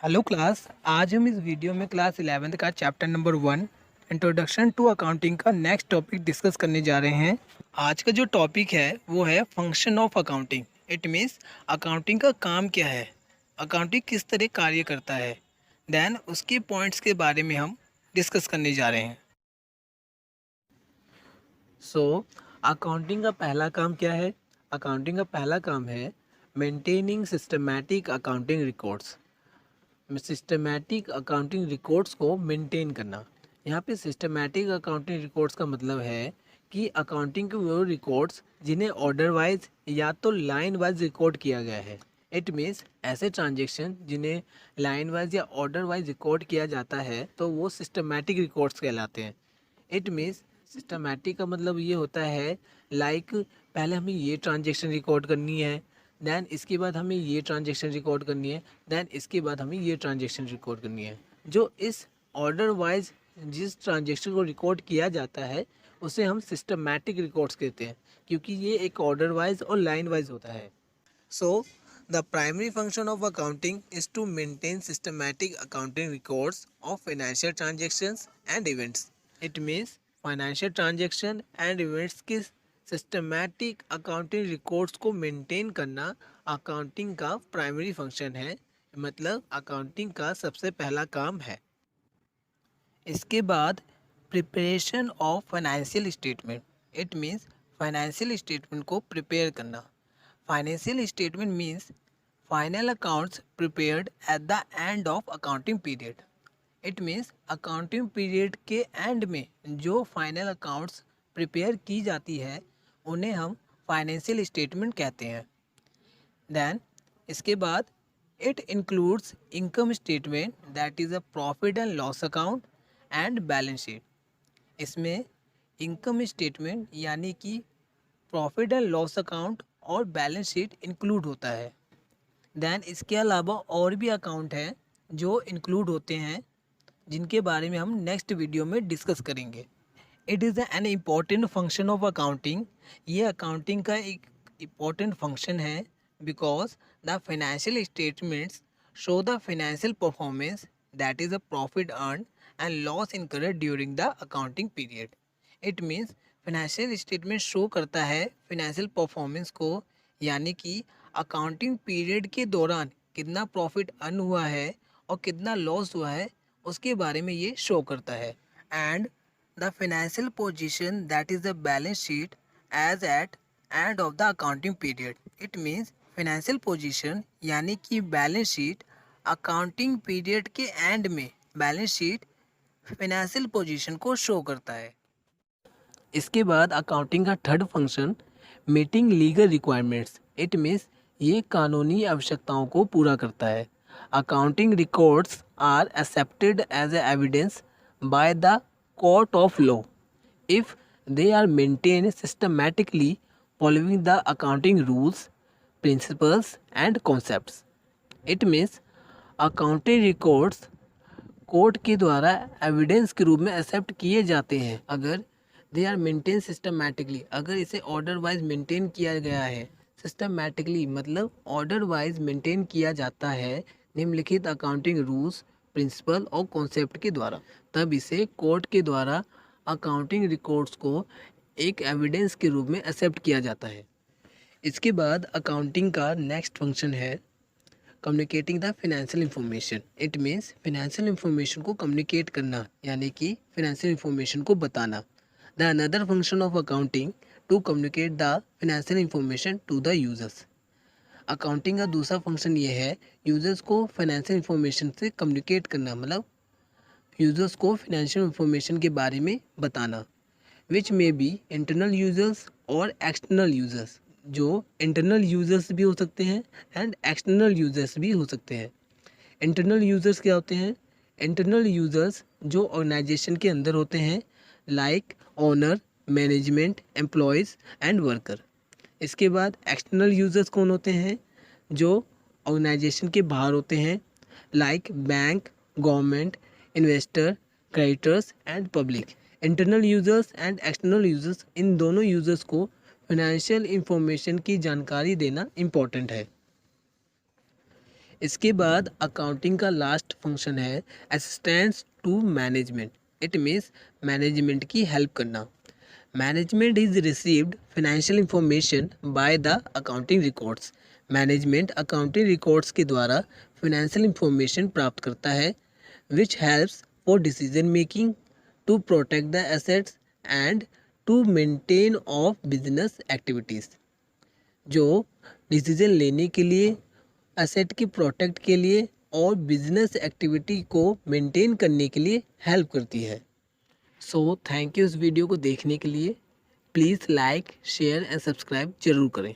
Hello class. आज हम इस वीडियो में क्लास 11th का chapter number 1 introduction to accounting का नेक्स्ट टॉपिक डिस्कस करने जा रहे हैं। आज का जो टॉपिक है वो है function of accounting. It means accounting का काम क्या है, अकाउंटिंग किस तरह कार्य करता है, देन उसके पॉइंट्स के बारे में हम डिस्कस करने जा रहे हैं। अकाउंटिंग का पहला काम क्या है? अकाउंटिंग का पहला काम है maintaining systematic accounting records. Systematic accounting records को मेंटेन करना। यहाँ पे सिस्टमैटिक अकाउंटिंग रिकॉर्ड्स का मतलब है कि अकाउंटिंग के वो रिकॉर्ड्स जिन्हें ऑर्डर वाइज या तो लाइन वाइज रिकॉर्ड किया गया है। इट मीन्स ऐसे ट्रांजेक्शन जिन्हें लाइन वाइज या ऑर्डर वाइज रिकॉर्ड किया जाता है तो वो सिस्टमैटिक रिकॉर्ड्स कहलाते हैं। इट मीन्स सिस्टमैटिक का मतलब ये होता है पहले हमें ये ट्रांजेक्शन रिकॉर्ड करनी है, दैन इसके बाद हमें ये ट्रांजेक्शन रिकॉर्ड करनी है, दैन इसके बाद हमें ये ट्रांजेक्शन रिकॉर्ड करनी है। जो इस ऑर्डर वाइज जिस ट्रांजेक्शन को रिकॉर्ड किया जाता है उसे हम सिस्टमैटिक रिकॉर्ड्स कहते हैं, क्योंकि ये एक ऑर्डर वाइज और लाइन वाइज होता है। So the primary function of accounting is to maintain systematic accounting records of financial transactions and events. It means financial transaction and events की सिस्टमैटिक अकाउंटिंग रिकॉर्ड्स को मेंटेन करना accounting का primary function है, मतलब accounting का सबसे पहला काम है। इसके बाद preparation of financial statement. It means financial statement को प्रिपेयर करना। Financial statement means final accounts prepared at the end of accounting period. It means accounting period के एंड में जो फाइनल अकाउंट्स प्रिपेयर की जाती है उन्हें हम फाइनेंशियल स्टेटमेंट कहते हैं। देन इसके बाद it includes income statement that is a profit and loss account and balance sheet. इसमें इनकम स्टेटमेंट यानी कि प्रॉफिट एंड लॉस अकाउंट और बैलेंस शीट इंक्लूड होता है। देन इसके अलावा और भी अकाउंट हैं जो इंक्लूड होते हैं जिनके बारे में हम नेक्स्ट वीडियो में डिस्कस करेंगे। It is an important function of accounting. ये अकाउंटिंग का एक इम्पॉर्टेंट फंक्शन है because the financial statements show the financial performance that is a profit earn and loss incurred during the accounting period. It means financial statement show करता है financial performance को, यानी कि accounting period के दौरान कितना profit earn हुआ है और कितना लॉस हुआ है उसके बारे में ये शो करता है। And the financial position that is the balance sheet as at end of the accounting period. It means financial position यानी कि बैलेंस शीट अकाउंटिंग पीरियड के एंड में बैलेंस शीट फाइनेंशियल पोजीशन को शो करता है। इसके बाद अकाउंटिंग का third function meeting legal requirements. It means ये कानूनी आवश्यकताओं को पूरा करता है। Accounting records are accepted as evidence by the court of law if they are maintained systematically following the accounting rules, principles and concepts. It means accounting records court के द्वारा evidence के रूप में एक्सेप्ट किए जाते हैं अगर दे आर मेंटेन सिस्टमैटिकली, अगर इसे ऑर्डर वाइज मेंटेन किया गया है। सिस्टमैटिकली मतलब ऑर्डर वाइज मेंटेन किया जाता है निम्नलिखित अकाउंटिंग रूल्स, प्रिंसिपल और कॉन्सेप्ट के द्वारा, तब इसे कोर्ट के द्वारा अकाउंटिंग रिकॉर्ड्स को एक एविडेंस के रूप में एक्सेप्ट किया जाता है। इसके बाद अकाउंटिंग का नेक्स्ट फंक्शन है communicating the financial information. It means financial information को कम्युनिकेट करना, यानी कि फाइनेंशियल इंफॉर्मेशन को बताना। The another function of accounting to communicate the financial information to the users. Accounting का दूसरा फंक्शन ये है यूजर्स को फाइनेंशियल इंफॉर्मेशन से कम्युनिकेट करना, मतलब यूजर्स को फाइनेंशियल इंफॉर्मेशन के बारे में बताना, विच मे बी इंटरनल यूजर्स और एक्सटर्नल यूजर्स। जो इंटरनल यूज़र्स भी हो सकते हैं एंड एक्सटर्नल यूज़र्स भी हो सकते हैं। इंटरनल यूज़र्स क्या होते हैं? इंटरनल यूज़र्स जो ऑर्गेनाइजेशन के अंदर होते हैं, like owner, management, employees and worker. इसके बाद एक्सटर्नल यूज़र्स कौन होते हैं? जो ऑर्गेनाइजेशन के बाहर होते हैं, like bank, government, investor, creditors and public. Internal users and external users, इन दोनों यूज़र्स को फाइनेंशियल इंफॉर्मेशन की जानकारी देना इम्पोर्टेंट है। इसके बाद अकाउंटिंग का लास्ट फंक्शन है assistance to management. It means management की हेल्प करना। Management is received financial information by the accounting records. Management accounting records के द्वारा फाइनेंशियल इंफॉर्मेशन प्राप्त करता है which helps for decision making, to protect the assets and to maintain of business activities. जो decision लेने के लिए, एसेट की प्रोटेक्ट के लिए और बिजनेस एक्टिविटी को मेंटेन करने के लिए हेल्प करती है। सो थैंक यू इस वीडियो को देखने के लिए। Please like share and subscribe जरूर करें।